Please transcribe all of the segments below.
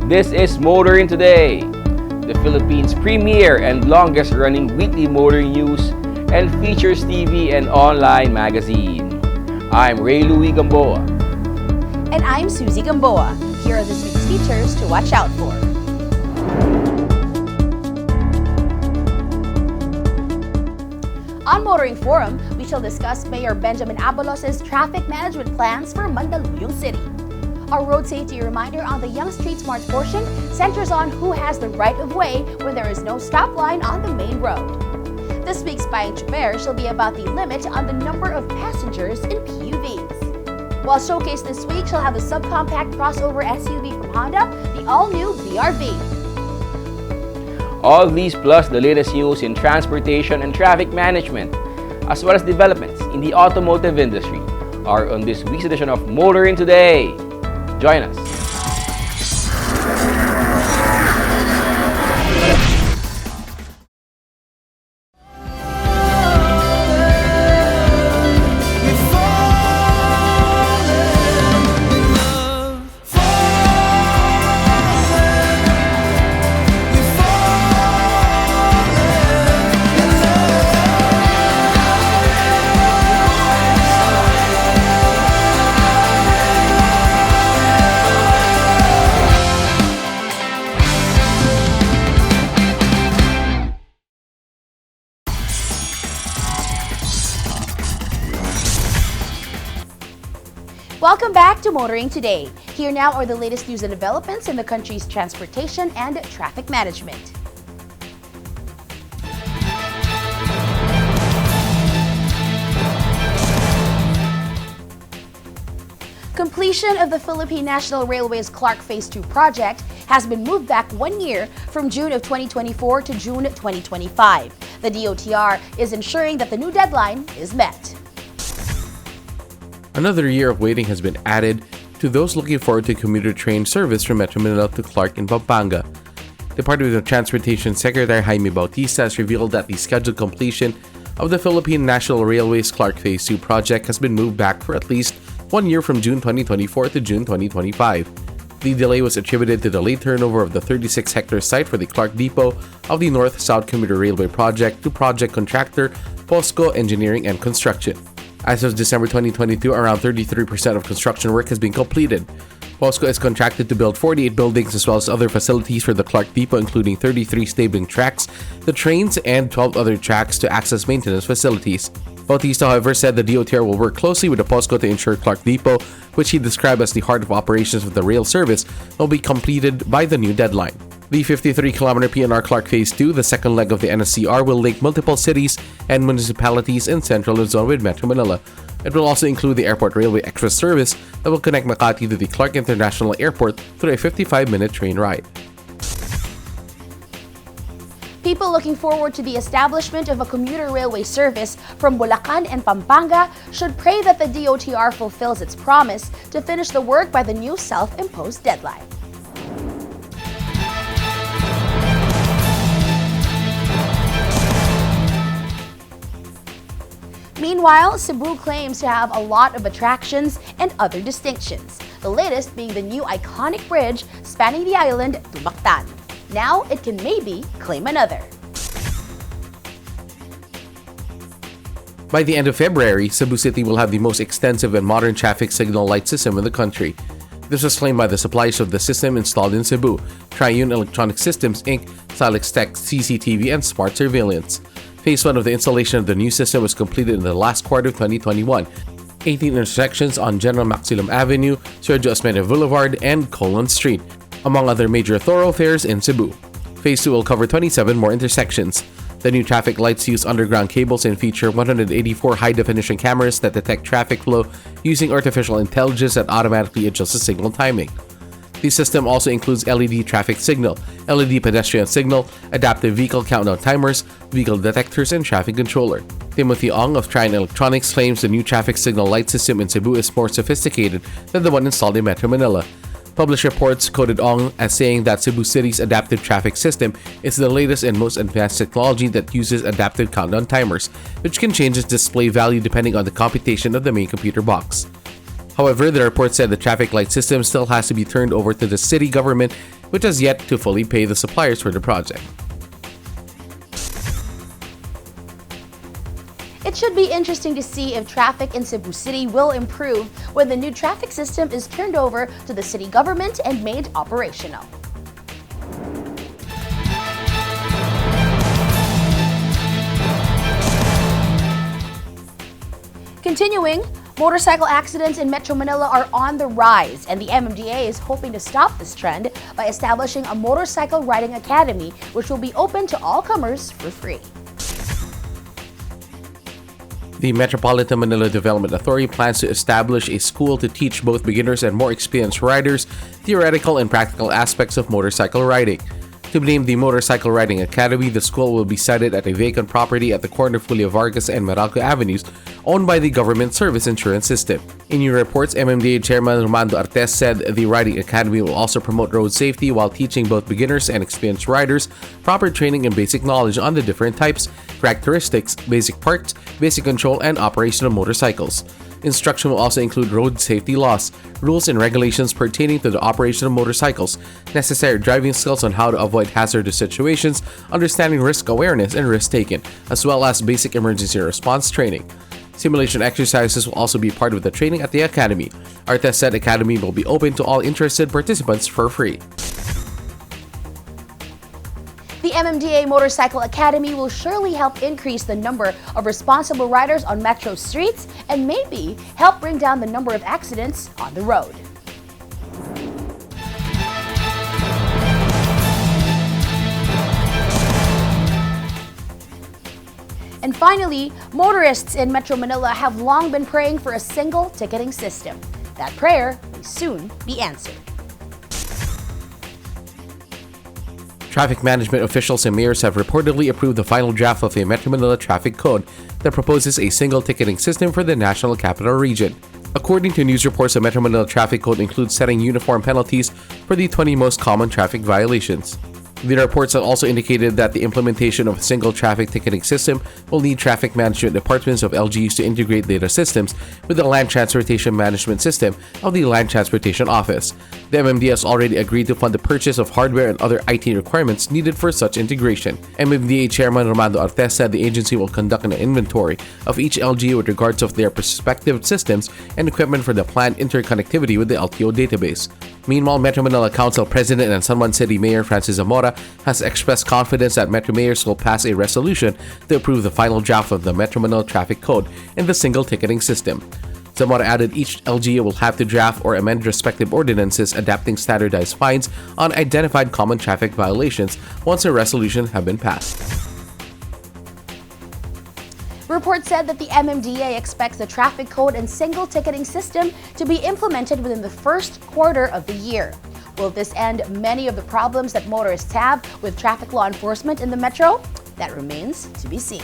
This is Motoring Today, the Philippines' premier and longest running weekly motoring news and features TV and online magazine. I'm Ray Louie Gamboa. And I'm Susie Gamboa. Here are this week's features to watch out for. On Motoring Forum, we shall discuss Mayor Benjamin Abalos' traffic management plans for Mandaluyong City. Our road safety reminder on the Young Street Smarts portion centers on who has the right of way when there is no stop line on the main road. This week's Buying Chuper shall be about the limit on the number of passengers in PUVs. While Showcase this week shall have the subcompact crossover SUV from Honda, the all-new BRV. All these plus the latest news in transportation and traffic management, as well as developments in the automotive industry, are on this week's edition of Motoring Today. Join us. Welcome back to Motoring Today. Here now are the latest news and developments in the country's transportation and traffic management. Completion of the Philippine National Railways Clark Phase 2 project has been moved back 1 year from June of 2024 to June 2025. The DOTR is ensuring that the new deadline is met. Another year of waiting has been added to those looking forward to commuter train service from Metro Manila to Clark in Pampanga. Department of Transportation Secretary Jaime Bautista has revealed that the scheduled completion of the Philippine National Railways Clark Phase 2 project has been moved back for at least 1 year from June 2024 to June 2025. The delay was attributed to the late turnover of the 36-hectare site for the Clark Depot of the North-South Commuter Railway project to project contractor POSCO Engineering and Construction. As of December 2022, around 33% of construction work has been completed. POSCO is contracted to build 48 buildings as well as other facilities for the Clark Depot, including 33 stabling tracks, the trains, and 12 other tracks to access maintenance facilities. Bautista, however, said the DOTR will work closely with the POSCO to ensure Clark Depot, which he described as the heart of operations of the rail service, will be completed by the new deadline. The 53-kilometer PNR Clark Phase 2, the second leg of the NSCR, will link multiple cities and municipalities in Central Luzon with Metro Manila. It will also include the Airport Railway Express service that will connect Makati to the Clark International Airport through a 55-minute train ride. People looking forward to the establishment of a commuter railway service from Bulacan and Pampanga should pray that the DOTR fulfills its promise to finish the work by the new self-imposed deadline. Meanwhile, Cebu claims to have a lot of attractions and other distinctions, the latest being the new iconic bridge spanning the island to Mactan. Now it can maybe claim another. By the end of February, Cebu City will have the most extensive and modern traffic signal light system in the country. This was claimed by the suppliers of the system installed in Cebu, Triune Electronic Systems Inc., Silex Tech CCTV, and Smart Surveillance. Phase 1 of the installation of the new system was completed in the last quarter of 2021. 18 intersections on General Maximum Avenue, Sergio Osmeña Boulevard, and Colon Street, among other major thoroughfares in Cebu. Phase 2 will cover 27 more intersections. The new traffic lights use underground cables and feature 184 high-definition cameras that detect traffic flow using artificial intelligence that automatically adjusts the signal timing. The system also includes LED traffic signal, LED pedestrian signal, adaptive vehicle countdown timers, vehicle detectors, and traffic controller. Timothy Ong of Triune Electronics claims the new traffic signal light system in Cebu is more sophisticated than the one installed in Metro Manila. Published reports quoted Ong as saying that Cebu City's adaptive traffic system is the latest and most advanced technology that uses adaptive countdown timers, which can change its display value depending on the computation of the main computer box. However, the report said the traffic light system still has to be turned over to the city government which has yet to fully pay the suppliers for the project. It should be interesting to see if traffic in Cebu City will improve when the new traffic system is turned over to the city government and made operational. Continuing, motorcycle accidents in Metro Manila are on the rise, and the MMDA is hoping to stop this trend by establishing a motorcycle riding academy, which will be open to all comers for free. The Metropolitan Manila Development Authority plans to establish a school to teach both beginners and more experienced riders theoretical and practical aspects of motorcycle riding. To be named the Motorcycle Riding Academy, the school will be sited at a vacant property at the corner of Julio Vargas and Meralco Avenues, owned by the Government Service Insurance System. In new reports, MMDA Chairman Romando Artes said the Riding Academy will also promote road safety while teaching both beginners and experienced riders proper training and basic knowledge on the different types, characteristics, basic parts, basic control, and operation of motorcycles. Instruction will also include road safety laws, rules and regulations pertaining to the operation of motorcycles, necessary driving skills on how to avoid hazardous situations, understanding risk awareness and risk taken, as well as basic emergency response training. Simulation exercises will also be part of the training at the Academy. Artes said Academy will be open to all interested participants for free. The MMDA Motorcycle Academy will surely help increase the number of responsible riders on metro streets and maybe help bring down the number of accidents on the road. And finally, motorists in Metro Manila have long been praying for a single ticketing system. That prayer may soon be answered. Traffic management officials and mayors have reportedly approved the final draft of a Metro Manila traffic code that proposes a single ticketing system for the National Capital Region. According to news reports, the Metro Manila traffic code includes setting uniform penalties for the 20 most common traffic violations. The reports have also indicated that the implementation of a single traffic ticketing system will need traffic management departments of LGUs to integrate data systems with the Land Transportation Management System of the Land Transportation Office. The MMDA has already agreed to fund the purchase of hardware and other IT requirements needed for such integration. MMDA Chairman Romando Artes said the agency will conduct an inventory of each LGU with regards of their respective systems and equipment for the planned interconnectivity with the LTO database. Meanwhile, Metro Manila Council President and San Juan City Mayor Francis Zamora has expressed confidence that Metro Mayors will pass a resolution to approve the final draft of the Metro Manila Traffic Code and the single ticketing system. Zamora added each LGU will have to draft or amend respective ordinances adapting standardized fines on identified common traffic violations once a resolution have been passed. Reports said that the MMDA expects the traffic code and single ticketing system to be implemented within the first quarter of the year. Will this end many of the problems that motorists have with traffic law enforcement in the metro? That remains to be seen.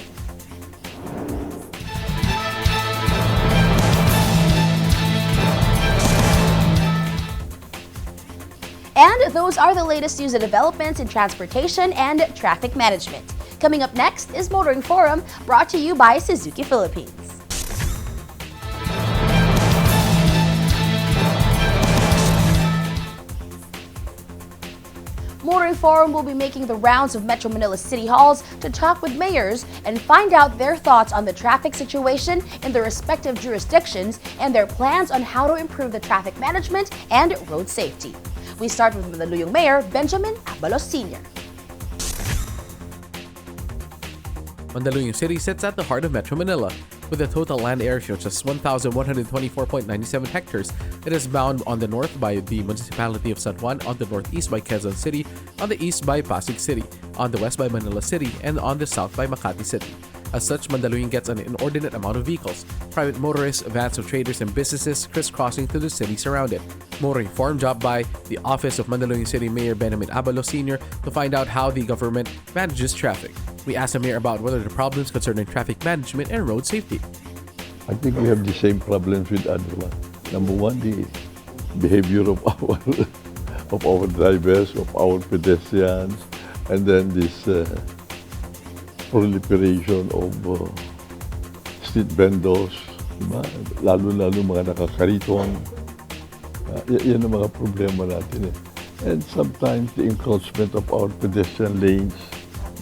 And those are the latest news and developments in transportation and traffic management. Coming up next is Motoring Forum, brought to you by Suzuki Philippines. Motoring Forum will be making the rounds of Metro Manila City Halls to talk with mayors and find out their thoughts on the traffic situation in their respective jurisdictions and their plans on how to improve the traffic management and road safety. We start with Mandaluyong Mayor Benjamin Abalos Sr. Mandaluyong City sits at the heart of Metro Manila, with a total land area of just 1,124.97 hectares. It is bound on the north by the municipality of San Juan, on the northeast by Quezon City, on the east by Pasig City, on the west by Manila City, and on the south by Makati City. As such, Mandaluyong gets an inordinate amount of vehicles, private motorists, vans of traders, and businesses crisscrossing through the city surrounded. Motoring Forum dropped by the office of Mandaluyong City Mayor Benjamin Abalos Sr. to find out how the government manages traffic. We asked the mayor about what are the problems concerning traffic management and road safety. I think we have the same problems with other one. Number one, the behavior of our drivers, of our pedestrians, and then this proliferation of street vendors, diba? Lalo mga nakakariton. Yan ang mga problema natin eh. And sometimes the encroachment of our pedestrian lanes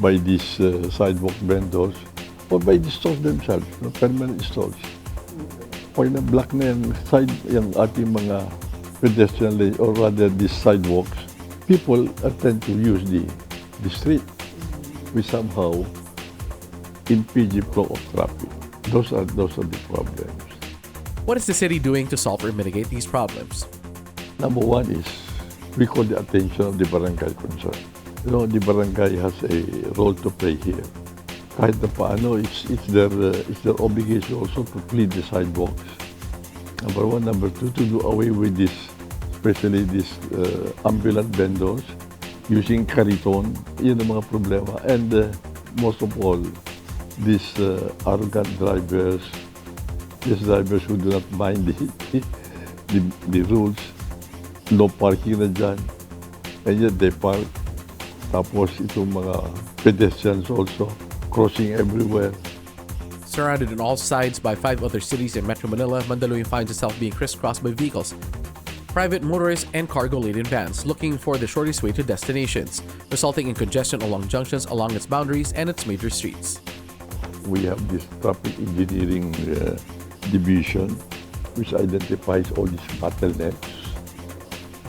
by these sidewalk vendors or by the stalls themselves, permanent stalls. Pag na-block na yung ating mga pedestrian lane or rather these sidewalks, people tend to use the street. We somehow impede the flow of traffic. Those are the problems. What is the city doing to solve or mitigate these problems? Number one is we call the attention of the barangay concern. The barangay has a role to play here. Kahit na paano, it's their obligation also to clean the sidewalks. Number one. Number two, to do away with this, especially these ambulant vendors using kariton. Yun ang mga problema. And most of all, these arrogant drivers, who do not mind the rules, no parking na dyan, and yet they park. Tapos itong mga pedestrians also crossing everywhere. Surrounded on all sides by 5 other cities in Metro Manila, Mandaluyong finds itself being crisscrossed by vehicles, private motorists, and cargo-laden vans looking for the shortest way to destinations, resulting in congestion along junctions along its boundaries and its major streets. We have this traffic engineering division which identifies all these bottlenecks,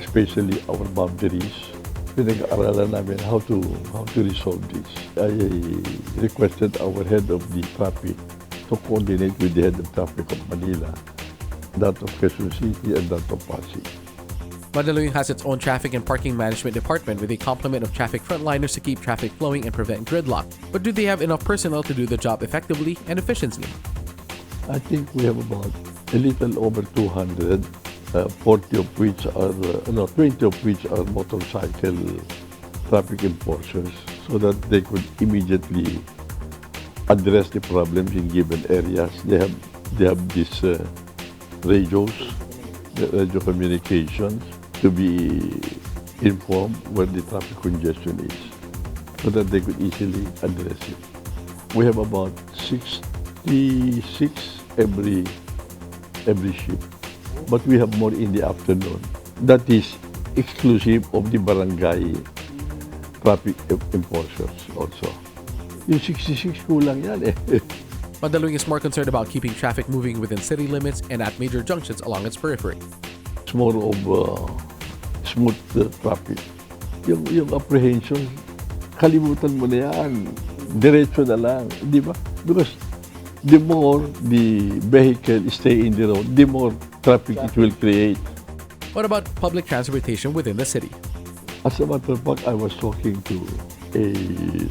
especially our boundaries. Pinag-aaralan namin how to resolve this. I requested our head of the traffic to coordinate with the head of traffic of Manila, that of Quezon City, and that of Pasig. Mandaluyong has its own traffic and parking management department with a complement of traffic frontliners to keep traffic flowing and prevent gridlock. But do they have enough personnel to do the job effectively and efficiently? I think we have about a little over 200. 20 of which are motorcycle traffic enforcers, so that they could immediately address the problems in given areas. They have these radios, the radio communications, to be informed where the traffic congestion is, so that they could easily address it. We have about 66 every shift. But we have more in the afternoon. That is exclusive of the barangay traffic enforcers also. Yung 66 kulang yan eh. Mandaluyong is more concerned about keeping traffic moving within city limits and at major junctions along its periphery. It's more of smooth traffic. Yung apprehension, kalimutan mo na yan. Diretso na lang, di ba? Because the more the vehicle stay in the road, the more traffic it will create. What about public transportation within the city? As a matter of fact, I was talking to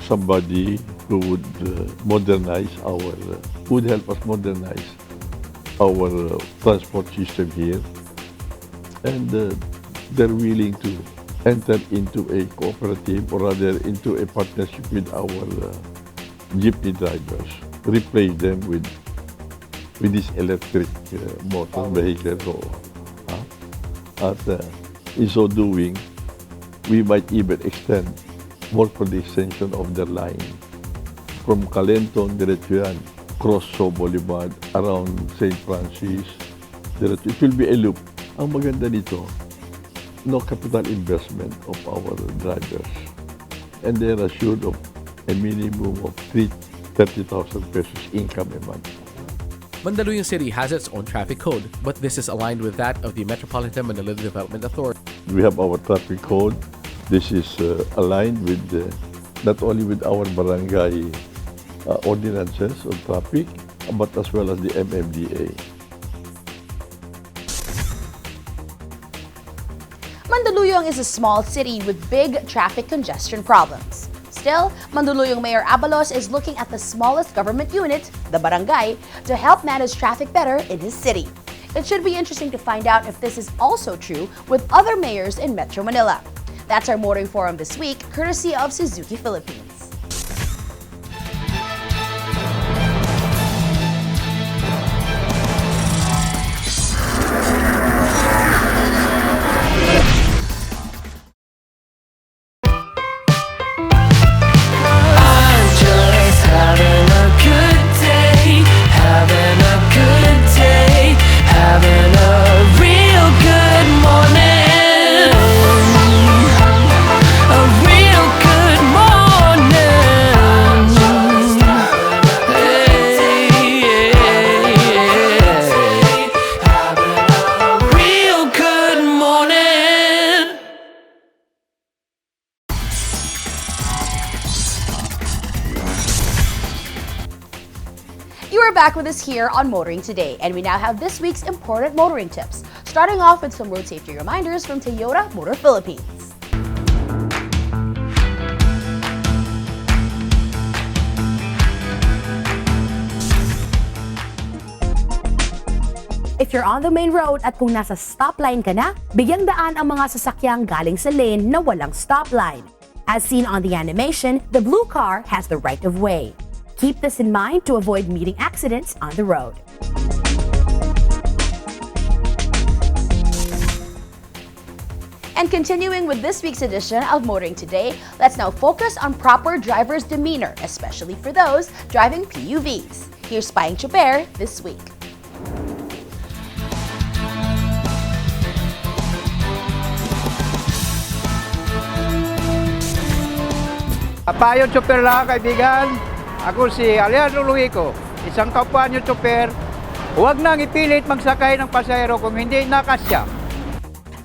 somebody who would would help us modernize our transport system here, and they're willing to enter into a cooperative, or rather into a partnership with our jeepney drivers, replace them with this electric motor vehicle. In so doing, we might even extend more for the extension of the line from Calenton, diretso yan, cross Boulevard, around St. Francis, diretso. It will be a loop. Ang maganda nito, no capital investment of our drivers, and they're assured of a minimum of 30,000 pesos income a month. Mandaluyong City has its own traffic code, but this is aligned with that of the Metropolitan Manila Development Authority. We have our traffic code. This is aligned with not only with our barangay ordinances on traffic, but as well as the MMDA. Mandaluyong is a small city with big traffic congestion problems. Still, Mandaluyong Mayor Abalos is looking at the smallest government unit, the barangay, to help manage traffic better in his city. It should be interesting to find out if this is also true with other mayors in Metro Manila. That's our Motoring Forum this week, courtesy of Suzuki Philippines. back with us here on Motoring Today, and we now have this week's important motoring tips, starting off with some road safety reminders from Toyota Motor Philippines. If you're on the main road at kung nasa stopline ka na, bigyang daan ang mga sasakyang galing sa lane na walang stopline. As seen on the animation, the blue car has the right of way. Keep this in mind to avoid meeting accidents on the road. And continuing with this week's edition of Motoring Today, let's now focus on proper driver's demeanor, especially for those driving PUVs. Here's Spying Chuper this week. Payo Chuper lang kaibigan. Ako si Alejandro Luico, isang kapwa niyo Chuper. Huwag nang ipilit magsakay ng pasahero kung hindi nakasya.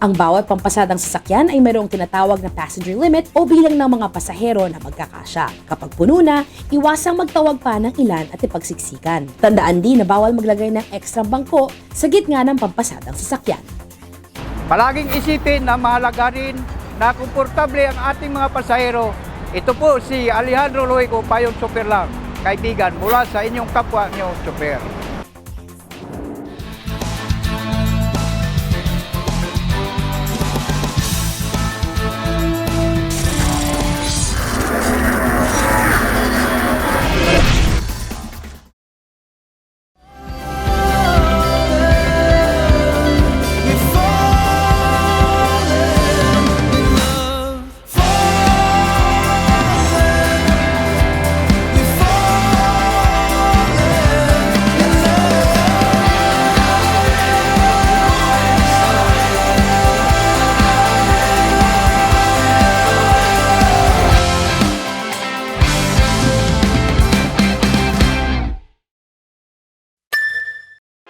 Ang bawat pampasadang sasakyan ay mayroong tinatawag na passenger limit o bilang ng mga pasahero na magkakasya. Kapag puno na, iwasang magtawag pa ng ilan at ipagsiksikan. Tandaan din na bawal maglagay ng ekstra bangko sa gitna ng pampasadang sasakyan. Palaging isipin na mahalaga rin na komportable ang ating mga pasahero. Ito po si Alejandro Luico, Payo Chuper lang, kaibigan mula sa inyong kapwa niyo Chuper.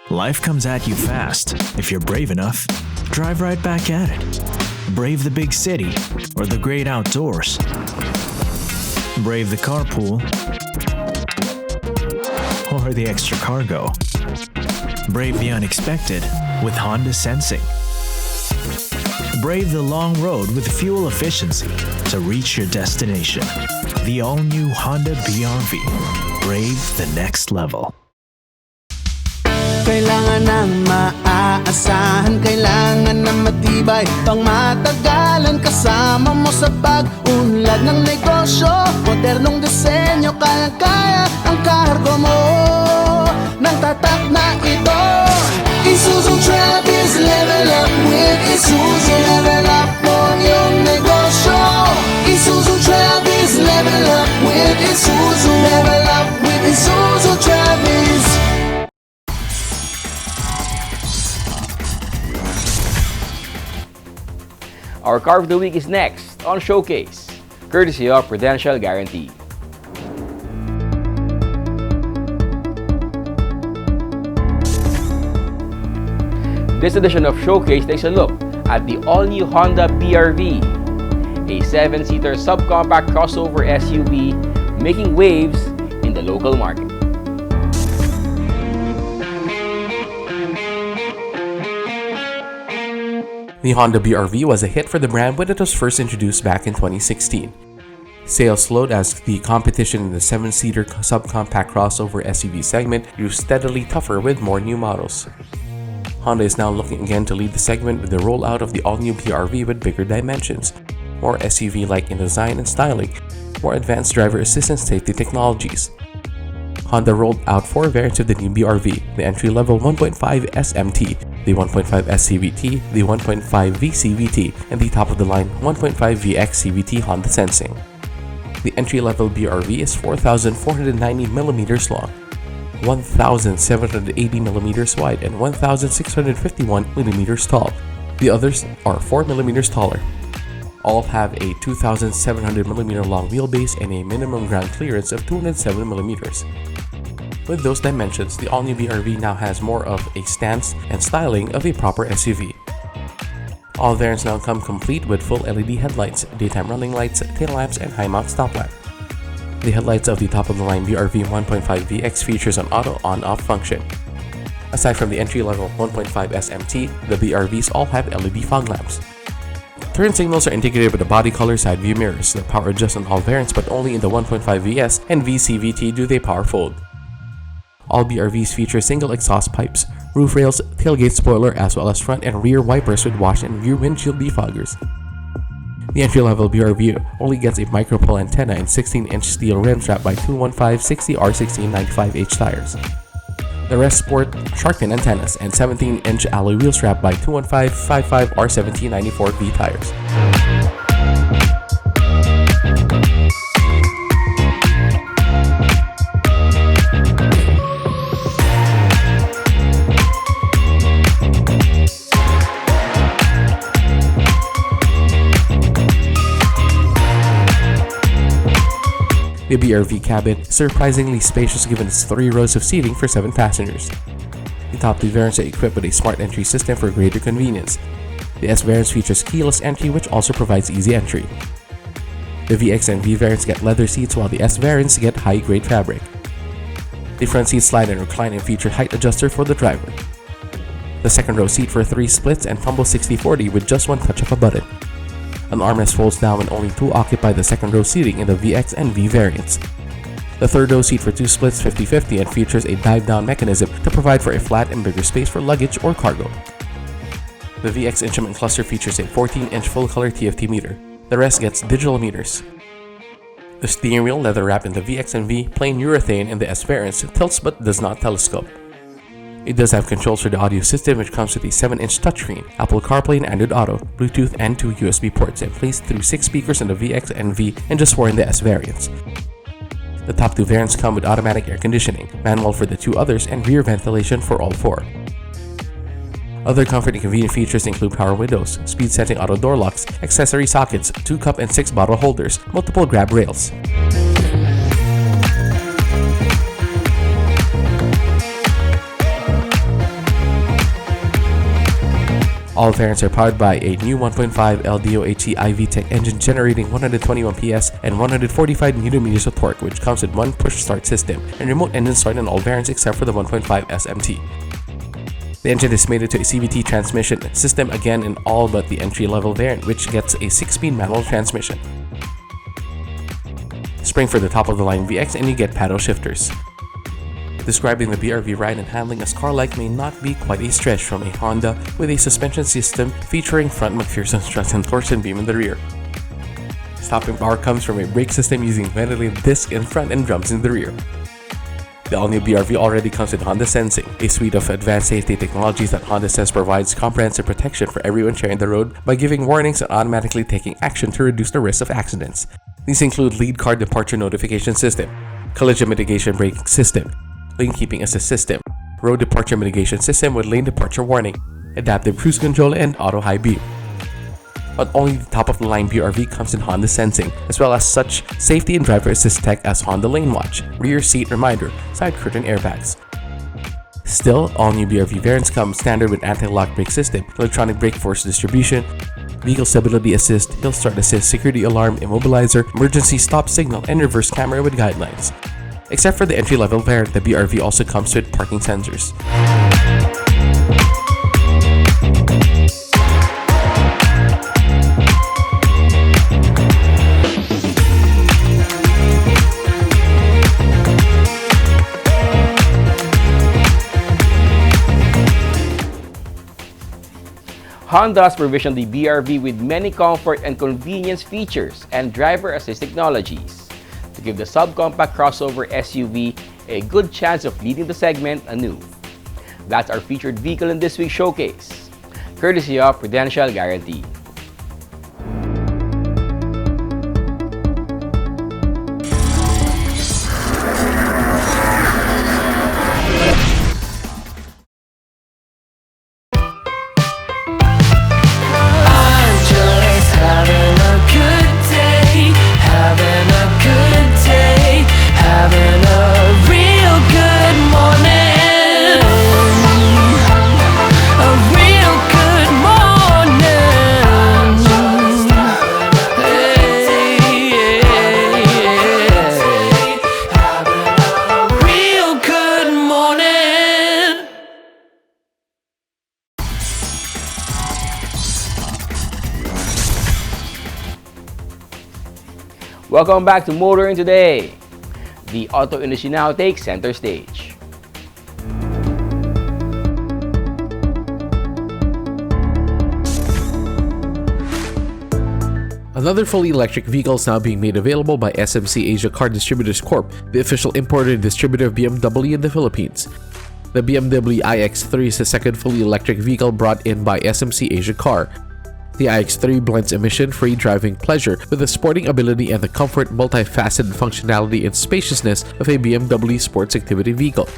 Life comes at you fast. If you're brave enough, drive right back at it. Brave the big city or the great outdoors. Brave the carpool or the extra cargo. Brave the unexpected with Honda Sensing. Brave the long road with fuel efficiency to reach your destination. The all-new Honda BRV. Brave the next level. Kailangan ng maaasahan, kailangan ng matibay, pang matagalan kasama mo sa pag-unlad ng negosyo. Modernong disenyo, kaya-kaya ang cargo mo ng tatak na ito. Isuzu Travis, level up with Isuzu. Level up mo yung negosyo. Isuzu Travis, level up with Isuzu. Level up with Isuzu Travis. Our car of the week is next on Showcase, courtesy of Prudential Guarantee. This edition of Showcase takes a look at the all-new Honda BRV, a 7-seater subcompact crossover SUV making waves in the local market. The Honda BRV was a hit for the brand when it was first introduced back in 2016. Sales slowed as the competition in the 7-seater subcompact crossover SUV segment grew steadily tougher with more new models. Honda is now looking again to lead the segment with the rollout of the all-new BRV with bigger dimensions, more SUV-like in design and styling, more advanced driver assistance safety technologies. Honda rolled out 4 variants of the new BRV, the entry-level 1.5 SMT, the 1.5 SCVT, the 1.5 VCVT, and the top-of-the-line 1.5 VX CVT Honda Sensing. The entry-level BRV is 4,490mm long, 1,780mm wide, and 1,651mm tall. The others are 4mm taller. All have a 2,700mm long wheelbase and a minimum ground clearance of 207mm. With those dimensions, the all-new BRV now has more of a stance and styling of a proper SUV. All variants now come complete with full LED headlights, daytime running lights, tail lamps, and high-mount stop lamp. The headlights of the top-of-the-line BRV 1.5 VX features an auto on-off function. Aside from the entry-level 1.5 SMT, the BRVs all have LED fog lamps. Turn signals are integrated with the body color side view mirrors that power adjust on all variants, but only in the 1.5 VS and VCVT do they power fold. All BRVs feature single exhaust pipes, roof rails, tailgate spoiler, as well as front and rear wipers with wash and rear windshield defoggers. The entry-level BRV only gets a micropole antenna and 16-inch steel rims wrapped by 215 60R1695H tires. The rest sport shark fin antennas and 17-inch alloy wheels wrapped by 215 55R1794V tires. The BRV cabin is surprisingly spacious given its 3 rows of seating for 7 passengers. The top 2 variants are equipped with a smart entry system for greater convenience. The S variant features keyless entry, which also provides easy entry. The VX and V variants get leather seats, while the S variants get high-grade fabric. The front seats slide and recline and feature height adjuster for the driver. The second row seat for 3 splits and tumble 60/40 with just one touch of a button. An armrest folds down when only 2 occupy the second row seating in the VX and V variants. The third row seat for 2 splits 50/50 and features a dive-down mechanism to provide for a flat and bigger space for luggage or cargo. The VX instrument cluster features a 14-inch full-color TFT meter. The rest gets digital meters. The steering wheel, leather wrapped in the VX and V, plain urethane in the S variants, tilts but does not telescope. It does have controls for the audio system, which comes with a 7-inch touchscreen, Apple CarPlay and Android Auto, Bluetooth, and 2 USB ports, and placed through 6 speakers in the VX and V and just 4 in the S variants. The top 2 variants come with automatic air conditioning, manual for the 2 others, and rear ventilation for all 4. Other comfort and convenient features include power windows, speed setting auto door locks, accessory sockets, 2 cup and 6 bottle holders, multiple grab rails. All variants are powered by a new 1.5 LDOHC iVTEC engine generating 121 PS and 145 Nm of torque, which comes with one push-start system and remote engine start in all variants except for the 1.5 SMT. The engine is mated to a CVT transmission system again in all but the entry-level variant, which gets a 6-speed manual transmission. Spring for the top-of-the-line VX and you get paddle shifters. Describing the BRV ride and handling as car-like may not be quite a stretch from a Honda with a suspension system featuring front McPherson struts and torsion beam in the rear. Stopping power comes from a brake system using ventilated disc in front and drums in the rear. The all-new BRV already comes with Honda Sensing, a suite of advanced safety technologies that Honda says provides comprehensive protection for everyone sharing the road by giving warnings and automatically taking action to reduce the risk of accidents. These include lead car departure notification system, collision mitigation braking system, lane keeping assist system, road departure mitigation system with lane departure warning, adaptive cruise control, and auto high beam. But only the top-of-the-line BRV comes in Honda Sensing, as well as such safety and driver assist tech as Honda Lane Watch, rear seat reminder, side curtain airbags. Still, all new BRV variants come standard with anti-lock brake system, electronic brake force distribution, vehicle stability assist, hill start assist, security alarm, immobilizer, emergency stop signal, and reverse camera with guidelines. Except for the entry-level variant, the BRV also comes with parking sensors. Honda has provisioned the BRV with many comfort and convenience features and driver assist technologies to give the subcompact crossover SUV a good chance of leading the segment anew. That's our featured vehicle in this week's showcase, courtesy of Prudential Guarantee. A real good morning. Welcome back to Motoring Today. The auto industry now takes center stage. Another fully electric vehicle is now being made available by SMC Asia Car Distributors Corp., the official importer and distributor of BMW in the Philippines. The BMW iX3 is the second fully electric vehicle brought in by SMC Asia Car. The iX3 blends emission-free driving pleasure with the sporting ability and the comfort, multifaceted functionality and spaciousness of a BMW sports activity vehicle.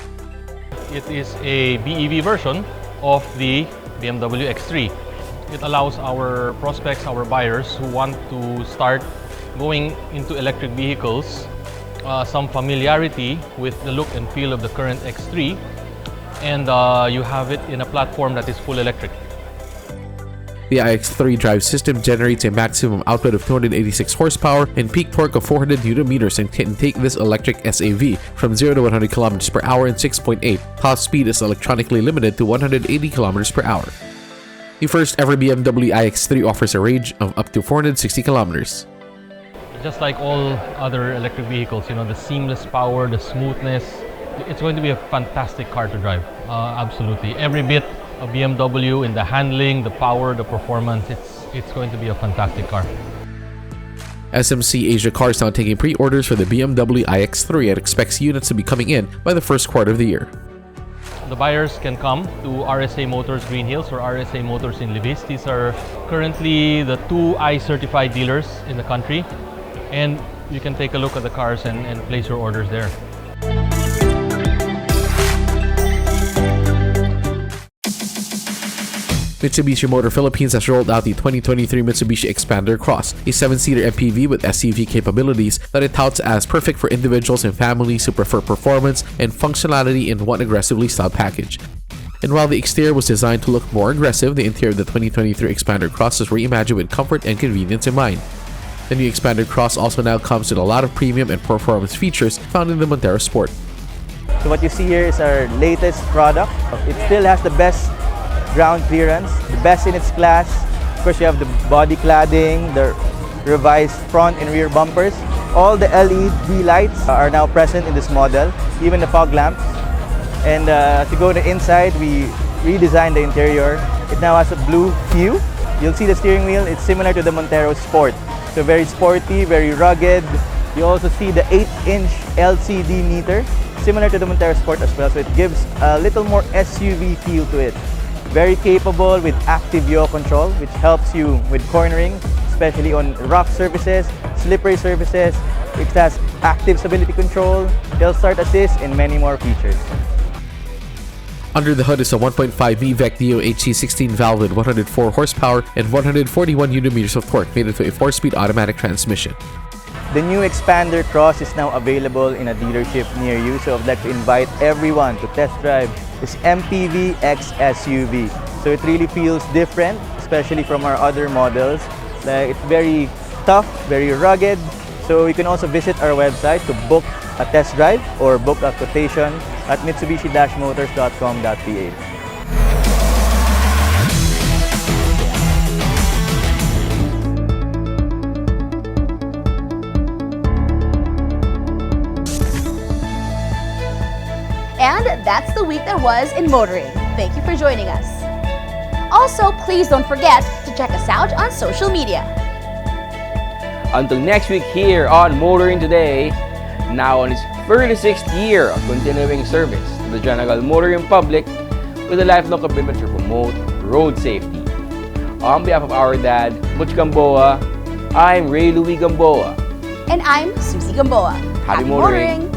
It is a BEV version of the BMW X3. It allows our prospects, our buyers who want to start going into electric vehicles, some familiarity with the look and feel of the current X3, and you have it in a platform that is full electric. The iX3 drive system generates a maximum output of 286 horsepower and peak torque of 400 Nm and can take this electric SAV from 0 to 100 km per hour in 6.8. Top speed is electronically limited to 180 km per hour. The first ever BMW iX3 offers a range of up to 460 kilometers. Just like all other electric vehicles, the seamless power, the smoothness, it's going to be a fantastic car to drive. Absolutely. Every bit of BMW in the handling, the power, the performance, it's going to be a fantastic car. SMC Asia Car is now taking pre-orders for the BMW iX3 and expects units to be coming in by the first quarter of the year. The buyers can come to RSA Motors Green Hills or RSA Motors in Levis. These are currently the 2 I-certified dealers in the country, and you can take a look at the cars and place your orders there. Mitsubishi Motor Philippines has rolled out the 2023 Mitsubishi Xpander Cross, a 7-seater MPV with SUV capabilities that it touts as perfect for individuals and families who prefer performance and functionality in one aggressively styled package. And while the exterior was designed to look more aggressive, the interior of the 2023 Xpander Cross is reimagined with comfort and convenience in mind. The new Xpander Cross also now comes with a lot of premium and performance features found in the Montero Sport. So what you see here is our latest product. It still has the best ground clearance, the best in its class. Of course, you have the body cladding, the revised front and rear bumpers. All the LED lights are now present in this model, even the fog lamps. And to go to the inside, we redesigned the interior. It now has a blue hue. You'll see the steering wheel, it's similar to the Montero Sport. So very sporty, very rugged. You also see the 8-inch LCD meter, similar to the Montero Sport as well. So it gives a little more SUV feel to it. Very capable with active yaw control, which helps you with cornering, especially on rough surfaces, slippery surfaces. It has active stability control, hill start assist, and many more features. Under the hood is a 1.5 VVEC Neo HC16 valve with 104 horsepower and 141 Nm of torque made into a 4-speed automatic transmission. The new Xpander Cross is now available in a dealership near you, so I'd like to invite everyone to test drive this MPV X SUV. So it really feels different, especially from our other models. It's very tough, very rugged. So you can also visit our website to book a test drive or book a quotation at mitsubishi-motors.com.ph. And that's the week that was in motoring. Thank you for joining us. Also, please don't forget to check us out on social media. Until next week here on Motoring Today, now on its 36th year of continuing service to the general motoring public with a lifelong commitment to promote road safety. On behalf of our dad, Butch Gamboa, I'm Ray Louie Gamboa. And I'm Susie Gamboa. Happy motoring.